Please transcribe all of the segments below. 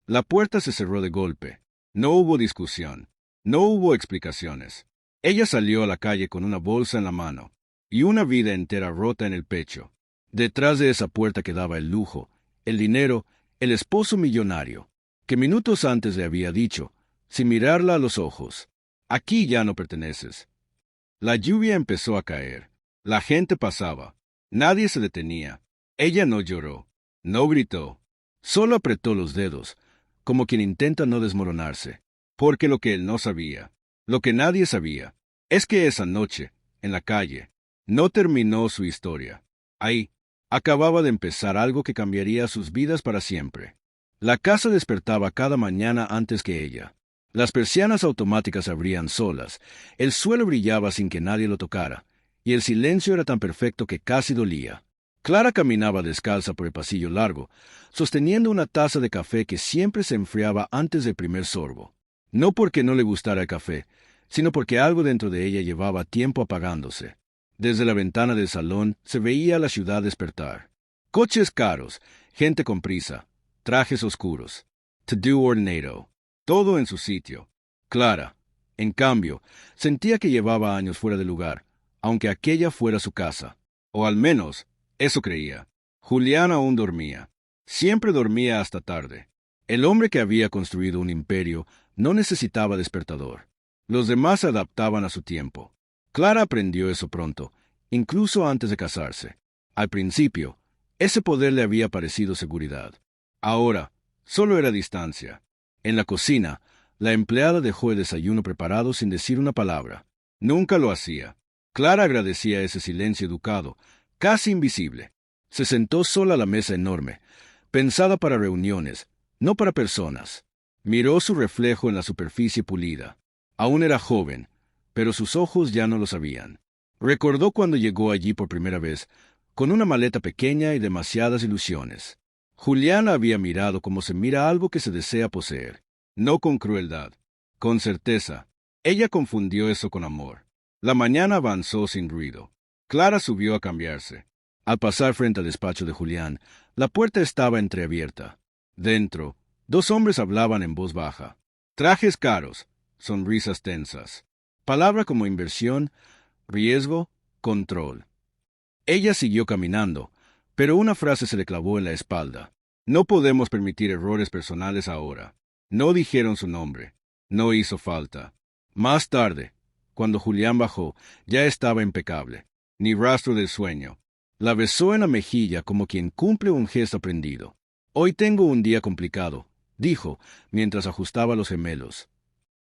La puerta se cerró de golpe. No hubo discusión. No hubo explicaciones. Ella salió a la calle con una bolsa en la mano y una vida entera rota en el pecho. Detrás de esa puerta quedaba el lujo, el dinero, el esposo millonario, que minutos antes le había dicho, sin mirarla a los ojos: aquí ya no perteneces. La lluvia empezó a caer. La gente pasaba. Nadie se detenía. Ella no lloró. No gritó. Solo apretó los dedos, como quien intenta no desmoronarse. Porque lo que él no sabía, lo que nadie sabía, es que esa noche, en la calle, no terminó su historia. Ahí, acababa de empezar algo que cambiaría sus vidas para siempre. La casa despertaba cada mañana antes que ella. Las persianas automáticas abrían solas, el suelo brillaba sin que nadie lo tocara, y el silencio era tan perfecto que casi dolía. Clara caminaba descalza por el pasillo largo, sosteniendo una taza de café que siempre se enfriaba antes del primer sorbo. No porque no le gustara el café, sino porque algo dentro de ella llevaba tiempo apagándose. Desde la ventana del salón se veía la ciudad despertar. Coches caros, gente con prisa, trajes oscuros, to-do ordenado, todo en su sitio. Clara, en cambio, sentía que llevaba años fuera de lugar, aunque aquella fuera su casa. O al menos, eso creía. Julián aún dormía. Siempre dormía hasta tarde. El hombre que había construido un imperio no necesitaba despertador. Los demás se adaptaban a su tiempo. Clara aprendió eso pronto, incluso antes de casarse. Al principio, ese poder le había parecido seguridad. Ahora, solo era distancia. En la cocina, la empleada dejó el desayuno preparado sin decir una palabra. Nunca lo hacía. Clara agradecía ese silencio educado, casi invisible. Se sentó sola a la mesa enorme, pensada para reuniones, no para personas. Miró su reflejo en la superficie pulida. Aún era joven, pero sus ojos ya no lo sabían. Recordó cuando llegó allí por primera vez, con una maleta pequeña y demasiadas ilusiones. Julián la había mirado como se mira algo que se desea poseer, no con crueldad, con certeza. Ella confundió eso con amor. La mañana avanzó sin ruido. Clara subió a cambiarse. Al pasar frente al despacho de Julián, la puerta estaba entreabierta. Dentro, dos hombres hablaban en voz baja. Trajes caros, sonrisas tensas. Palabras como inversión, riesgo, control. Ella siguió caminando, pero una frase se le clavó en la espalda. No podemos permitir errores personales ahora. No dijeron su nombre. No hizo falta. Más tarde, cuando Julián bajó, ya estaba impecable. Ni rastro del sueño. La besó en la mejilla como quien cumple un gesto aprendido. Hoy tengo un día complicado, dijo, mientras ajustaba los gemelos.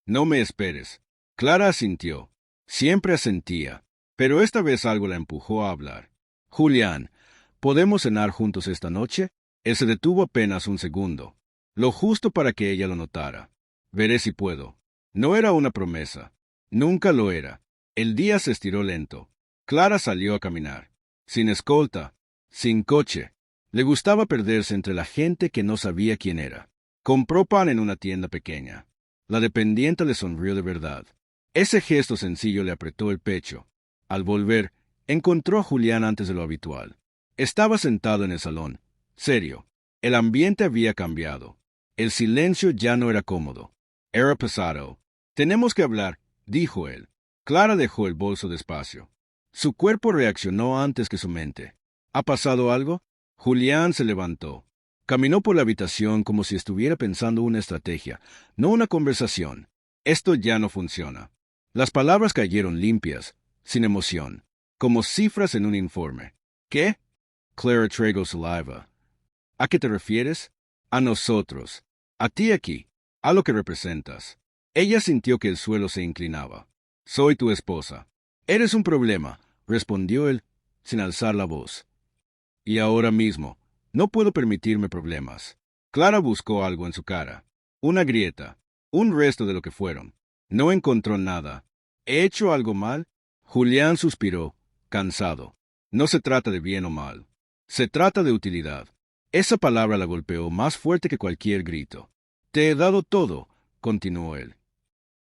No me esperes. Clara asintió. Siempre asentía, pero esta vez algo la empujó a hablar. Julián, ¿podemos cenar juntos esta noche? Él se detuvo apenas un segundo, lo justo para que ella lo notara. Veré si puedo. No era una promesa. Nunca lo era. El día se estiró lento. Clara salió a caminar. Sin escolta, sin coche. Le gustaba perderse entre la gente que no sabía quién era. Compró pan en una tienda pequeña. La dependiente le sonrió de verdad. Ese gesto sencillo le apretó el pecho. Al volver, encontró a Julián antes de lo habitual. Estaba sentado en el salón, serio. El ambiente había cambiado. El silencio ya no era cómodo. Era pesado. Tenemos que hablar, dijo él. Clara dejó el bolso despacio. Su cuerpo reaccionó antes que su mente. ¿Ha pasado algo? Julián se levantó. Caminó por la habitación como si estuviera pensando una estrategia, no una conversación. Esto ya no funciona. Las palabras cayeron limpias, sin emoción, como cifras en un informe. ¿Qué? Clara tragó saliva. ¿A qué te refieres? A nosotros. A ti aquí. A lo que representas. Ella sintió que el suelo se inclinaba. Soy tu esposa. Eres un problema, respondió él, sin alzar la voz. Y ahora mismo, no puedo permitirme problemas. Clara buscó algo en su cara. Una grieta. Un resto de lo que fueron. No encontró nada. ¿He hecho algo mal? Julián suspiró, cansado. No se trata de bien o mal. Se trata de utilidad. Esa palabra la golpeó más fuerte que cualquier grito. Te he dado todo, continuó él.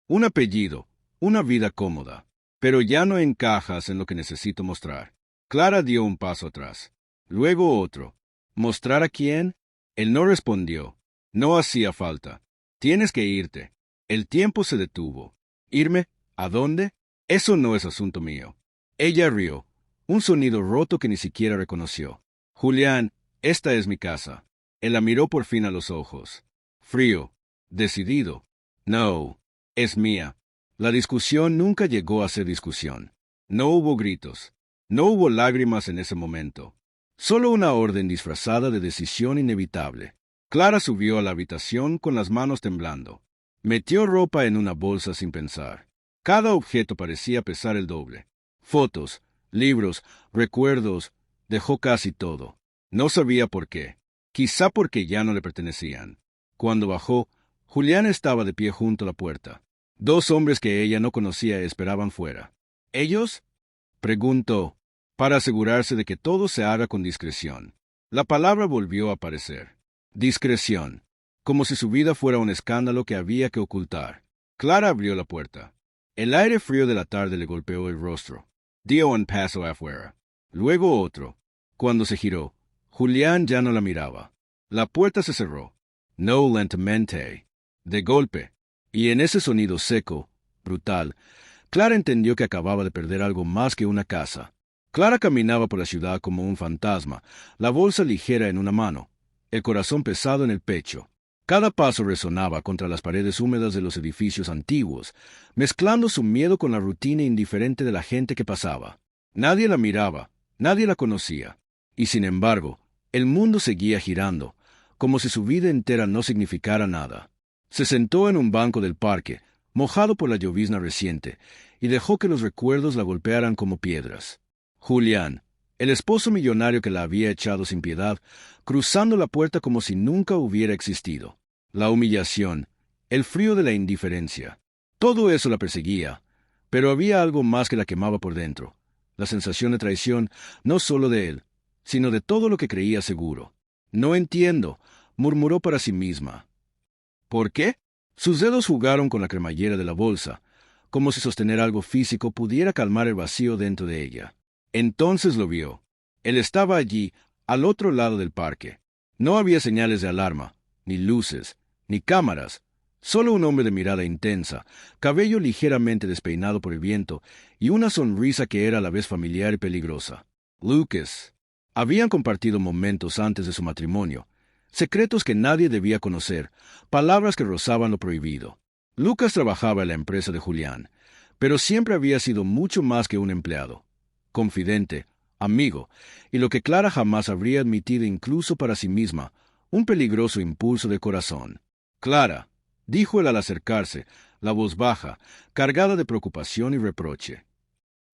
Un apellido, una vida cómoda. Pero ya no encajas en lo que necesito mostrar. Clara dio un paso atrás. Luego otro. ¿Mostrar a quién? Él no respondió. No hacía falta. Tienes que irte. El tiempo se detuvo. ¿Irme? ¿A dónde? Eso no es asunto mío. Ella rió, un sonido roto que ni siquiera reconoció. Julián, esta es mi casa. Él la miró por fin a los ojos. Frío, decidido. No, es mía. La discusión nunca llegó a ser discusión. No hubo gritos. No hubo lágrimas en ese momento. Solo una orden disfrazada de decisión inevitable. Clara subió a la habitación con las manos temblando. Metió ropa en una bolsa sin pensar. Cada objeto parecía pesar el doble. Fotos, libros, recuerdos, dejó casi todo. No sabía por qué. Quizá porque ya no le pertenecían. Cuando bajó, Julián estaba de pie junto a la puerta. Dos hombres que ella no conocía esperaban fuera. ¿Ellos? Preguntó, para asegurarse de que todo se haga con discreción. La palabra volvió a aparecer. Discreción. Como si su vida fuera un escándalo que había que ocultar. Clara abrió la puerta. El aire frío de la tarde le golpeó el rostro. Dio un paso afuera. Luego otro. Cuando se giró, Julián ya no la miraba. La puerta se cerró. No lentamente. De golpe. Y en ese sonido seco, brutal, Clara entendió que acababa de perder algo más que una casa. Clara caminaba por la ciudad como un fantasma, la bolsa ligera en una mano, el corazón pesado en el pecho. Cada paso resonaba contra las paredes húmedas de los edificios antiguos, mezclando su miedo con la rutina indiferente de la gente que pasaba. Nadie la miraba, nadie la conocía. Y sin embargo, el mundo seguía girando, como si su vida entera no significara nada. Se sentó en un banco del parque, mojado por la llovizna reciente, y dejó que los recuerdos la golpearan como piedras. Julián, el esposo millonario que la había echado sin piedad, cruzando la puerta como si nunca hubiera existido. La humillación, el frío de la indiferencia. Todo eso la perseguía, pero había algo más que la quemaba por dentro. La sensación de traición, no solo de él, sino de todo lo que creía seguro. No entiendo, murmuró para sí misma. ¿Por qué? Sus dedos jugaron con la cremallera de la bolsa, como si sostener algo físico pudiera calmar el vacío dentro de ella. Entonces lo vio. Él estaba allí, al otro lado del parque. No había señales de alarma, ni luces, ni cámaras. Solo un hombre de mirada intensa, cabello ligeramente despeinado por el viento y una sonrisa que era a la vez familiar y peligrosa. Lucas. Habían compartido momentos antes de su matrimonio, secretos que nadie debía conocer, palabras que rozaban lo prohibido. Lucas trabajaba en la empresa de Julián, pero siempre había sido mucho más que un empleado. Confidente, amigo, y lo que Clara jamás habría admitido incluso para sí misma, un peligroso impulso de corazón. Clara, dijo él al acercarse, la voz baja, cargada de preocupación y reproche.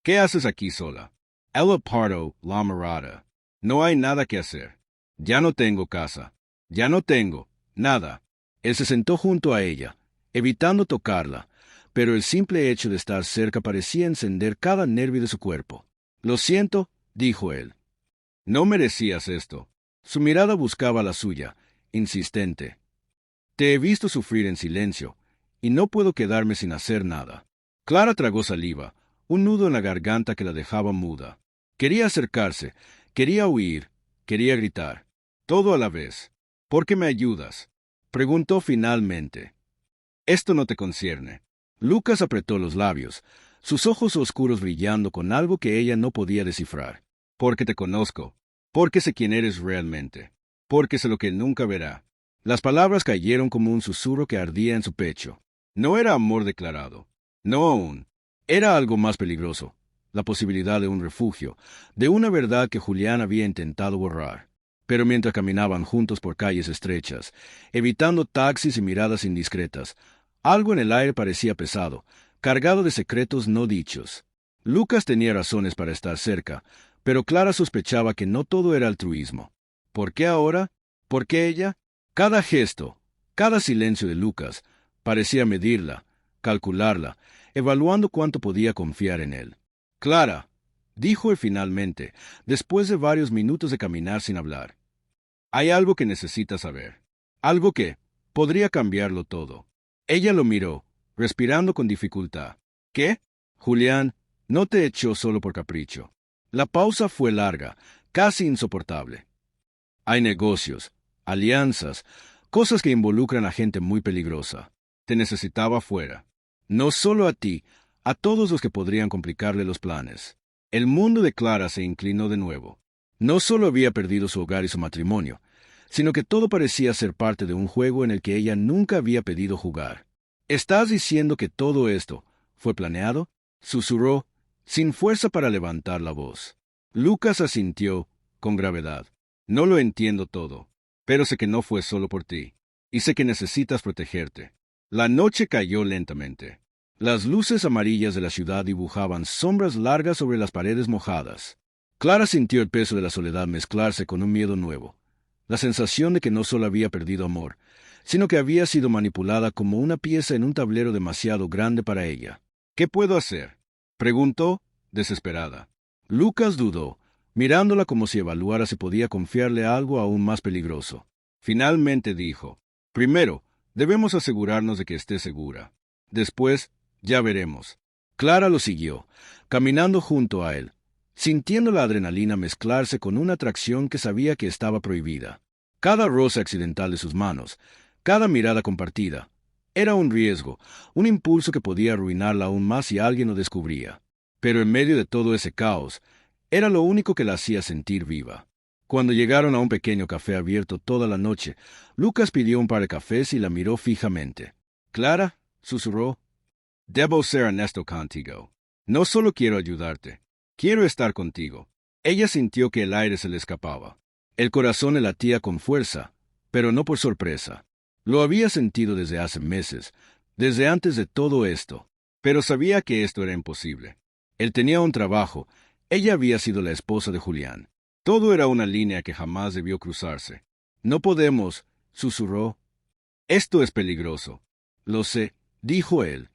¿Qué haces aquí sola? Ella Pardo, la Marada. No hay nada que hacer. Ya no tengo casa. Ya no tengo nada. Él se sentó junto a ella, evitando tocarla, pero el simple hecho de estar cerca parecía encender cada nervio de su cuerpo. Lo siento, dijo él. No merecías esto. Su mirada buscaba la suya, insistente. Te he visto sufrir en silencio, y no puedo quedarme sin hacer nada. Clara tragó saliva, un nudo en la garganta que la dejaba muda. Quería acercarse, quería huir, quería gritar. Todo a la vez. ¿Por qué me ayudas? Preguntó finalmente. Esto no te concierne. Lucas apretó los labios, sus ojos oscuros brillando con algo que ella no podía descifrar. Porque te conozco, porque sé quién eres realmente, porque sé lo que él nunca verá. Las palabras cayeron como un susurro que ardía en su pecho. No era amor declarado, no aún. Era algo más peligroso, la posibilidad de un refugio, de una verdad que Julián había intentado borrar. Pero mientras caminaban juntos por calles estrechas, evitando taxis y miradas indiscretas, algo en el aire parecía pesado, cargado de secretos no dichos. Lucas tenía razones para estar cerca, pero Clara sospechaba que no todo era altruismo. ¿Por qué ahora? ¿Por qué ella? Cada gesto, cada silencio de Lucas, parecía medirla, calcularla, evaluando cuánto podía confiar en él. Clara, dijo él finalmente, después de varios minutos de caminar sin hablar. Hay algo que necesitas saber. Algo que podría cambiarlo todo. Ella lo miró, respirando con dificultad. ¿Qué? Julián, no te echó solo por capricho. La pausa fue larga, casi insoportable. Hay negocios, alianzas, cosas que involucran a gente muy peligrosa. Te necesitaba fuera. No solo a ti, a todos los que podrían complicarle los planes. El mundo de Clara se inclinó de nuevo. No solo había perdido su hogar y su matrimonio, sino que todo parecía ser parte de un juego en el que ella nunca había pedido jugar. ¿Estás diciendo que todo esto fue planeado? Susurró, sin fuerza para levantar la voz. Lucas asintió, con gravedad. No lo entiendo todo, pero sé que no fue solo por ti, y sé que necesitas protegerte. La noche cayó lentamente. Las luces amarillas de la ciudad dibujaban sombras largas sobre las paredes mojadas. Clara sintió el peso de la soledad mezclarse con un miedo nuevo. La sensación de que no solo había perdido amor, sino que había sido manipulada como una pieza en un tablero demasiado grande para ella. ¿Qué puedo hacer?, preguntó, desesperada. Lucas dudó, mirándola como si evaluara si podía confiarle algo aún más peligroso. Finalmente dijo, primero, debemos asegurarnos de que esté segura. Después, ya veremos. Clara lo siguió, caminando junto a él, sintiendo la adrenalina mezclarse con una atracción que sabía que estaba prohibida. Cada roce accidental de sus manos, cada mirada compartida, era un riesgo, un impulso que podía arruinarla aún más si alguien lo descubría. Pero en medio de todo ese caos, era lo único que la hacía sentir viva. Cuando llegaron a un pequeño café abierto toda la noche, Lucas pidió un par de cafés y la miró fijamente. «Clara», susurró, «debo ser honesto contigo. No solo quiero ayudarte, quiero estar contigo». Ella sintió que el aire se le escapaba. El corazón le latía con fuerza, pero no por sorpresa. Lo había sentido desde hace meses, desde antes de todo esto, pero sabía que esto era imposible. Él tenía un trabajo, ella había sido la esposa de Julián. Todo era una línea que jamás debió cruzarse. «No podemos», susurró. «Esto es peligroso». «Lo sé», dijo él.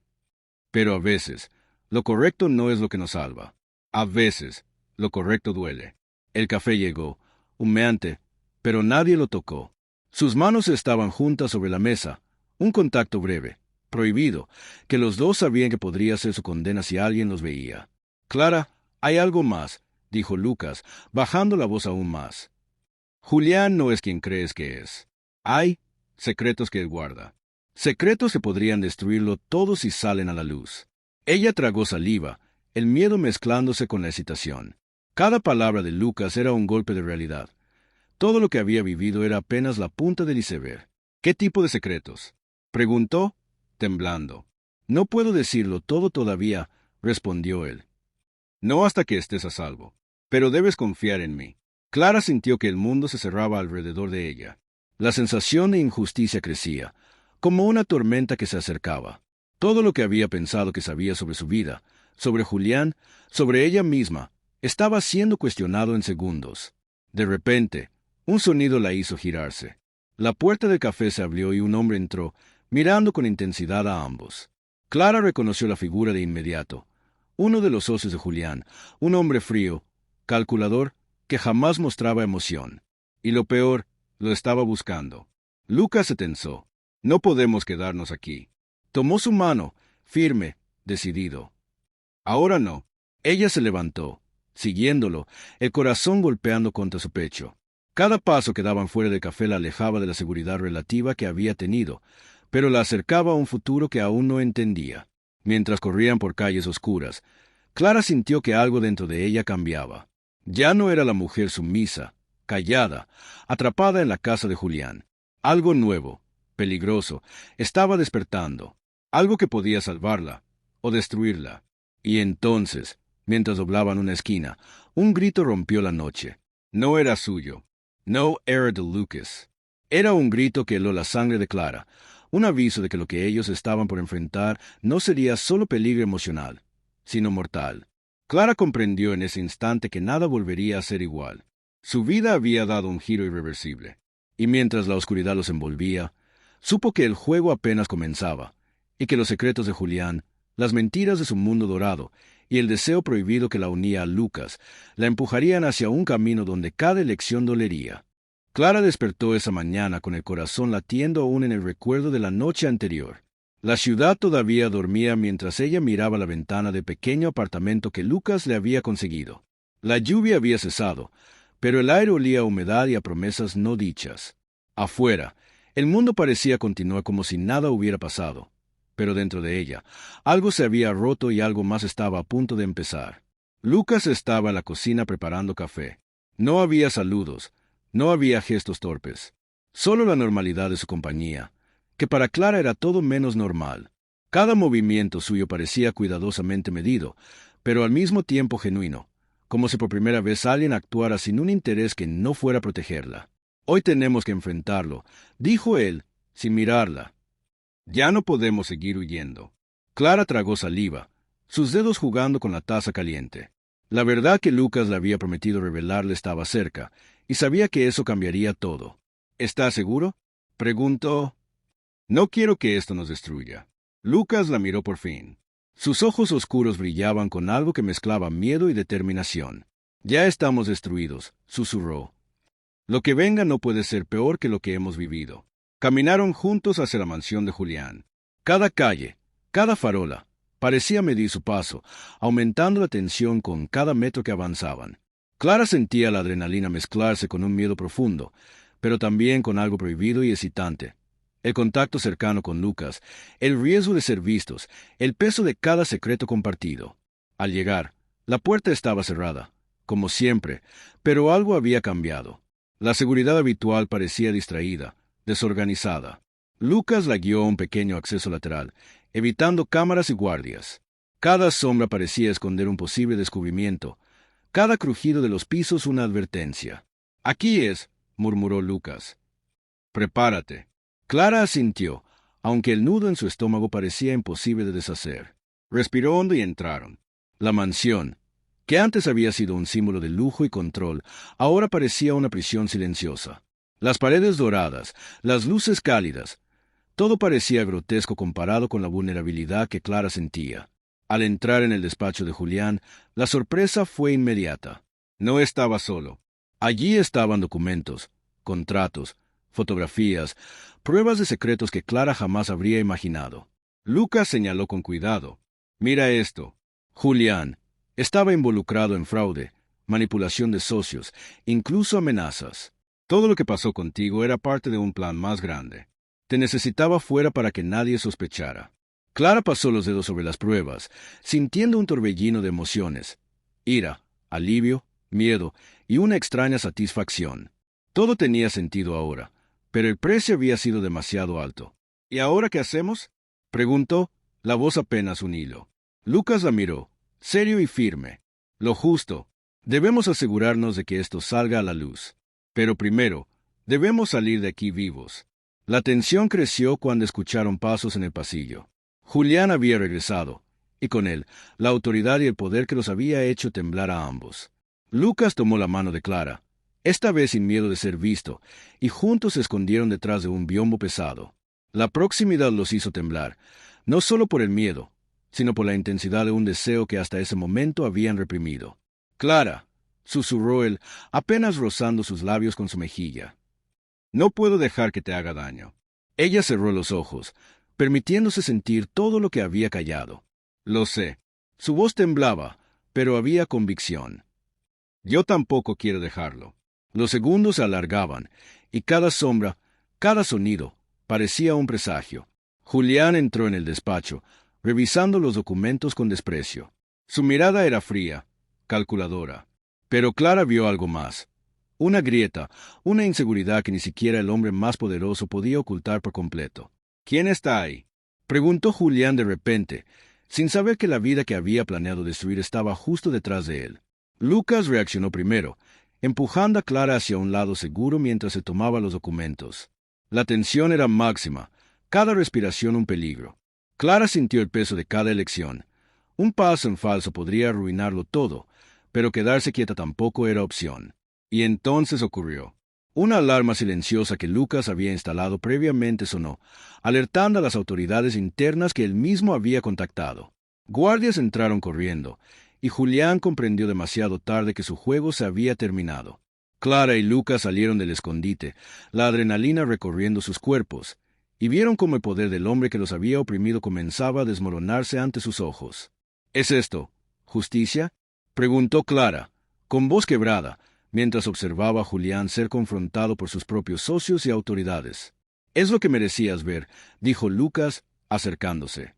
«Pero a veces, lo correcto no es lo que nos salva. A veces, lo correcto duele». El café llegó, humeante, pero nadie lo tocó. Sus manos estaban juntas sobre la mesa, un contacto breve, prohibido, que los dos sabían que podría ser su condena si alguien los veía. «Clara, hay algo más», dijo Lucas, bajando la voz aún más. «Julián no es quien crees que es. Hay secretos que él guarda. Secretos que podrían destruirlo todo si salen a la luz». Ella tragó saliva, el miedo mezclándose con la excitación. Cada palabra de Lucas era un golpe de realidad. Todo lo que había vivido era apenas la punta del iceberg. «¿Qué tipo de secretos?», preguntó, temblando. «No puedo decirlo todo todavía», respondió él. «No hasta que estés a salvo. Pero debes confiar en mí». Clara sintió que el mundo se cerraba alrededor de ella. La sensación de injusticia crecía, como una tormenta que se acercaba. Todo lo que había pensado que sabía sobre su vida, sobre Julián, sobre ella misma, estaba siendo cuestionado en segundos. De repente, un sonido la hizo girarse. La puerta del café se abrió y un hombre entró, mirando con intensidad a ambos. Clara reconoció la figura de inmediato. Uno de los socios de Julián, un hombre frío, calculador, que jamás mostraba emoción. Y lo peor, lo estaba buscando. Lucas se tensó. «No podemos quedarnos aquí». Tomó su mano, firme, decidido. «Ahora no». Ella se levantó, siguiéndolo, el corazón golpeando contra su pecho. Cada paso que daban fuera del café la alejaba de la seguridad relativa que había tenido, pero la acercaba a un futuro que aún no entendía. Mientras corrían por calles oscuras, Clara sintió que algo dentro de ella cambiaba. Ya no era la mujer sumisa, callada, atrapada en la casa de Julián. Algo nuevo, peligroso, estaba despertando. Algo que podía salvarla o destruirla. Y entonces, mientras doblaban una esquina, un grito rompió la noche. No era suyo. No era de Lucas. Era un grito que heló la sangre de Clara, un aviso de que lo que ellos estaban por enfrentar no sería solo peligro emocional, sino mortal. Clara comprendió en ese instante que nada volvería a ser igual. Su vida había dado un giro irreversible, y mientras la oscuridad los envolvía, supo que el juego apenas comenzaba, y que los secretos de Julián, las mentiras de su mundo dorado y el deseo prohibido que la unía a Lucas, la empujarían hacia un camino donde cada elección dolería. Clara despertó esa mañana con el corazón latiendo aún en el recuerdo de la noche anterior. La ciudad todavía dormía mientras ella miraba la ventana del pequeño apartamento que Lucas le había conseguido. La lluvia había cesado, pero el aire olía a humedad y a promesas no dichas. Afuera, El mundo parecía continuar como si nada hubiera pasado, pero dentro de ella, algo se había roto y algo más estaba a punto de empezar. Lucas estaba en la cocina preparando café. No había saludos, no había gestos torpes, solo la normalidad de su compañía, que para Clara era todo menos normal. Cada movimiento suyo parecía cuidadosamente medido, pero al mismo tiempo genuino, como si por primera vez alguien actuara sin un interés que no fuera protegerla. Hoy tenemos que enfrentarlo, dijo él, sin mirarla. Ya no podemos seguir huyendo. Clara tragó saliva, sus dedos jugando con la taza caliente. La verdad que Lucas le había prometido revelarle estaba cerca, y sabía que eso cambiaría todo. ¿Estás seguro?, preguntó. No quiero que esto nos destruya. Lucas la miró por fin. Sus ojos oscuros brillaban con algo que mezclaba miedo y determinación. Ya estamos destruidos, susurró. Lo que venga no puede ser peor que lo que hemos vivido. Caminaron juntos hacia la mansión de Julián. Cada calle, cada farola, parecía medir su paso, aumentando la tensión con cada metro que avanzaban. Clara sentía la adrenalina mezclarse con un miedo profundo, pero también con algo prohibido y excitante. El contacto cercano con Lucas, el riesgo de ser vistos, el peso de cada secreto compartido. Al llegar, la puerta estaba cerrada, como siempre, pero algo había cambiado. La seguridad habitual parecía distraída, desorganizada. Lucas la guió a un pequeño acceso lateral, evitando cámaras y guardias. Cada sombra parecía esconder un posible descubrimiento, cada crujido de los pisos una advertencia. «Aquí es», murmuró Lucas. «Prepárate». Clara asintió, aunque el nudo en su estómago parecía imposible de deshacer. Respiró hondo y entraron. La mansión, que antes había sido un símbolo de lujo y control, ahora parecía una prisión silenciosa. Las paredes doradas, las luces cálidas, todo parecía grotesco comparado con la vulnerabilidad que Clara sentía. Al entrar en el despacho de Julián, la sorpresa fue inmediata. No estaba solo. Allí estaban documentos, contratos, fotografías, pruebas de secretos que Clara jamás habría imaginado. Lucas señaló con cuidado. «Mira esto. Julián estaba involucrado en fraude, manipulación de socios, incluso amenazas. Todo lo que pasó contigo era parte de un plan más grande. Te necesitaba fuera para que nadie sospechara». Clara pasó los dedos sobre las pruebas, sintiendo un torbellino de emociones. Ira, alivio, miedo y una extraña satisfacción. Todo tenía sentido ahora, pero el precio había sido demasiado alto. «¿Y ahora qué hacemos?», preguntó, la voz apenas un hilo. Lucas la miró, serio y firme. «Lo justo. Debemos asegurarnos de que esto salga a la luz. Pero primero, debemos salir de aquí vivos». La tensión creció cuando escucharon pasos en el pasillo. Julián había regresado, y con él, la autoridad y el poder que los había hecho temblar a ambos. Lucas tomó la mano de Clara, esta vez sin miedo de ser visto, y juntos se escondieron detrás de un biombo pesado. La proximidad los hizo temblar, no solo por el miedo, sino por la intensidad de un deseo que hasta ese momento habían reprimido. «Clara», susurró él, apenas rozando sus labios con su mejilla. «No puedo dejar que te haga daño». Ella cerró los ojos, permitiéndose sentir todo lo que había callado. «Lo sé». Su voz temblaba, pero había convicción. «Yo tampoco quiero dejarlo». Los segundos se alargaban, y cada sombra, cada sonido, parecía un presagio. Julián entró en el despacho, revisando los documentos con desprecio. Su mirada era fría, calculadora. Pero Clara vio algo más. Una grieta, una inseguridad que ni siquiera el hombre más poderoso podía ocultar por completo. «¿Quién está ahí?», preguntó Julián de repente, sin saber que la vida que había planeado destruir estaba justo detrás de él. Lucas reaccionó primero, empujando a Clara hacia un lado seguro mientras se tomaba los documentos. La tensión era máxima, cada respiración un peligro. Clara sintió el peso de cada elección. Un paso en falso podría arruinarlo todo, pero quedarse quieta tampoco era opción. Y entonces ocurrió. Una alarma silenciosa que Lucas había instalado previamente sonó, alertando a las autoridades internas que él mismo había contactado. Guardias entraron corriendo, y Julián comprendió demasiado tarde que su juego se había terminado. Clara y Lucas salieron del escondite, la adrenalina recorriendo sus cuerpos, y vieron cómo el poder del hombre que los había oprimido comenzaba a desmoronarse ante sus ojos. «¿Es esto justicia?», preguntó Clara, con voz quebrada, mientras observaba a Julián ser confrontado por sus propios socios y autoridades. Es lo que merecías ver, dijo Lucas, acercándose.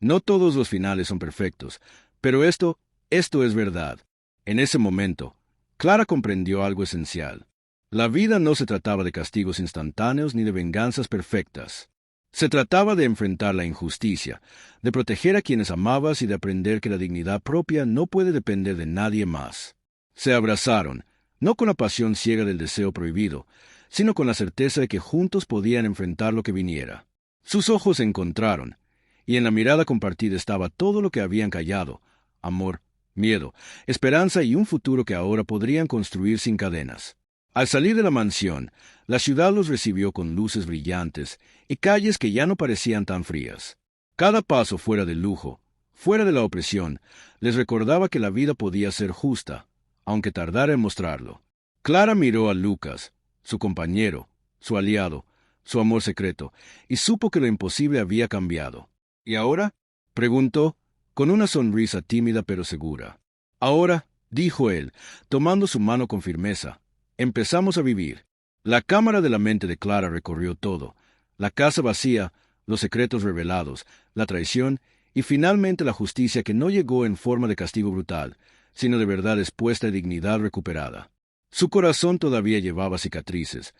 No todos los finales son perfectos, pero esto es verdad. En ese momento, Clara comprendió algo esencial. La vida no se trataba de castigos instantáneos ni de venganzas perfectas. Se trataba de enfrentar la injusticia, de proteger a quienes amabas y de aprender que la dignidad propia no puede depender de nadie más. Se abrazaron, no con la pasión ciega del deseo prohibido, sino con la certeza de que juntos podían enfrentar lo que viniera. Sus ojos se encontraron, y en la mirada compartida estaba todo lo que habían callado: amor, miedo, esperanza y un futuro que ahora podrían construir sin cadenas. Al salir de la mansión, la ciudad los recibió con luces brillantes y calles que ya no parecían tan frías. Cada paso fuera del lujo, fuera de la opresión, les recordaba que la vida podía ser justa, aunque tardara en mostrarlo. Clara miró a Lucas, su compañero, su aliado, su amor secreto, y supo que lo imposible había cambiado. ¿Y ahora?, preguntó, con una sonrisa tímida pero segura. Ahora, dijo él, tomando su mano con firmeza, empezamos a vivir. La cámara de la mente de Clara recorrió todo: la casa vacía, los secretos revelados, la traición y finalmente la justicia que no llegó en forma de castigo brutal, sino de verdad expuesta y dignidad recuperada. Su corazón todavía llevaba cicatrices,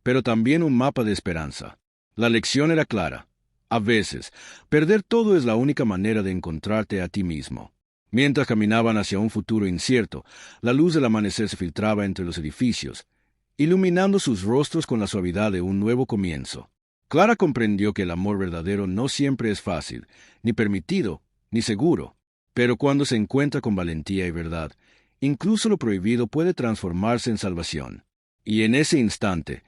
pero también un mapa de esperanza. La lección era clara. A veces, perder todo es la única manera de encontrarte a ti mismo. Mientras caminaban hacia un futuro incierto, la luz del amanecer se filtraba entre los edificios, iluminando sus rostros con la suavidad de un nuevo comienzo. Clara comprendió que el amor verdadero no siempre es fácil, ni permitido, ni seguro, pero cuando se encuentra con valentía y verdad, incluso lo prohibido puede transformarse en salvación. Y en ese instante,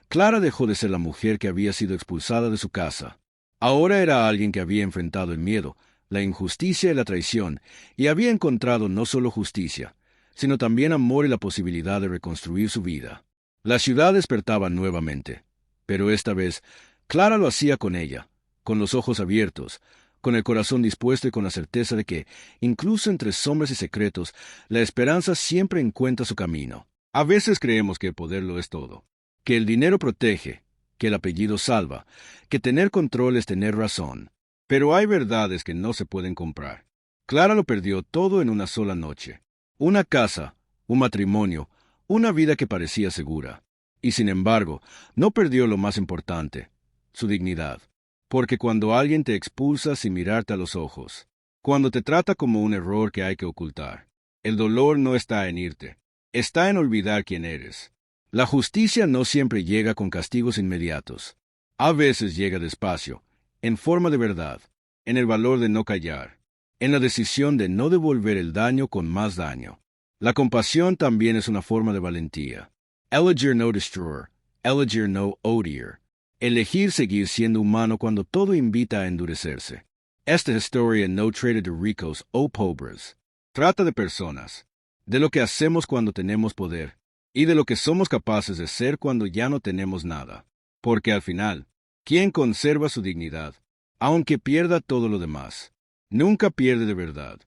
Clara dejó de ser la mujer que había sido expulsada de su casa. Ahora era alguien que había enfrentado el miedo, la injusticia y la traición, y había encontrado no solo justicia, sino también amor y la posibilidad de reconstruir su vida. La ciudad despertaba nuevamente, pero esta vez Clara lo hacía con ella, con los ojos abiertos, con el corazón dispuesto y con la certeza de que, incluso entre sombras y secretos, la esperanza siempre encuentra su camino. A veces creemos que el poder lo es todo, que el dinero protege, que el apellido salva, que tener control es tener razón. Pero hay verdades que no se pueden comprar. Clara lo perdió todo en una sola noche. Una casa, un matrimonio, una vida que parecía segura. Y sin embargo, no perdió lo más importante: su dignidad. Porque cuando alguien te expulsa sin mirarte a los ojos, cuando te trata como un error que hay que ocultar, el dolor no está en irte, está en olvidar quién eres. La justicia no siempre llega con castigos inmediatos. A veces llega despacio, en forma de verdad, en el valor de no callar, en la decisión de no devolver el daño con más daño. La compasión también es una forma de valentía. Elegir no destroyer, elegir no odiar. Elegir seguir siendo humano cuando todo invita a endurecerse. Esta historia no trata de ricos o pobres. Trata de personas, de lo que hacemos cuando tenemos poder, y de lo que somos capaces de ser cuando ya no tenemos nada. Porque al final, quien conserva su dignidad, aunque pierda todo lo demás, nunca pierde de verdad.